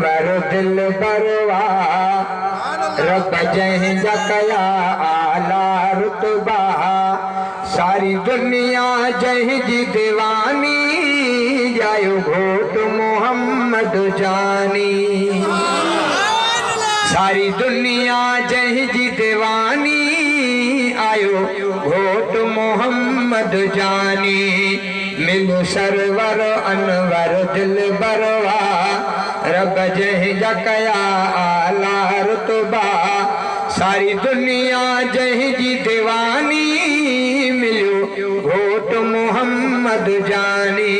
वर दिल बरवा रब जंहिंजा कया आला रुतबा सारी दुनिया जंहिंजी दीवानी जायो घोट मोहम्मद जानी सारी दुनिया जंहिंजी दीवानी आयो घोट मोहम्मद जानी मिल सरवर अनवर दिल बरवा रब जंहिंजा कया आला रुतबा सारी दुनिया जंहिंजी दीवानी मिलियो घोट मोहम्मद जानी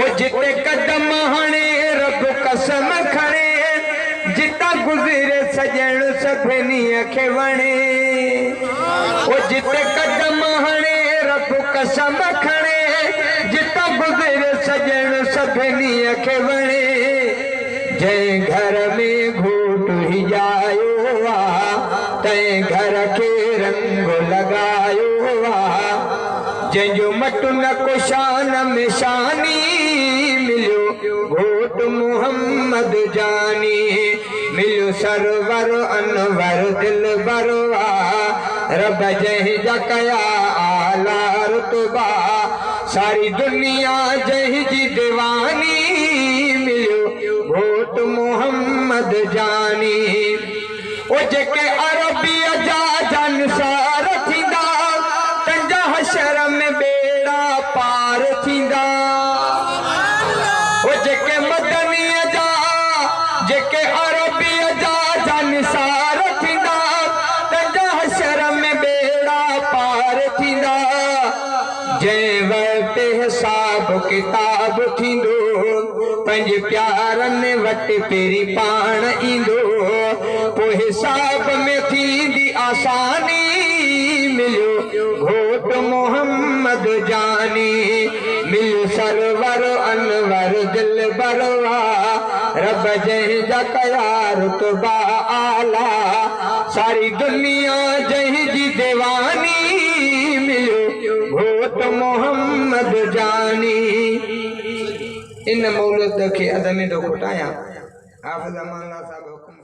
ओ जिते कदम हणे रब कसम खणे जिता गुज़रे सजण सभिनी खे वणे ओ जिते कदम हणे रब कसम खणे जिता गुज़रे सजण सभिनी खे वणे जंहिं घर में घोट हिजायो आ तंहिं घर खे रंग लगायो आ जंहिंजो मटु न को शान में शानी मिलियो घोट मोहम्मद जानी मिलियो सरवर अनवर दिल बरवा रब जंहिंजा कया आला रुतबा सारी दुनिया जंहिंजी दीवानी मिलियो घोट मोहम्मद जानी ओ जेके अरबीअ जा जानसार थींदा तंहिंजा हशर में बेड़ा पार थींदा ओ जेके मदनीअ जा जेके अरबीअ जा जानसार थींदा तंहिंजा हशर में बेड़ा पार थींदा जंहिं वटि हिसाब किताब थींदो पंहिंजे प्यारनि वटि पहिरीं पाण ईंदो पोइ हिसाब में थींदी आसानी मिलियो घोट मोहम्मद जानी मिलियो सरवर अनवर दिल बरवा रब जंहिंजा कया रुतबा आला सारी दुनिया जंहिंजी दीवानी मिलियो घोट मोहम्मद जानी इन मौलूद के अदमी दो घुटाया हाफ़िज़ अमान साहब हुकुम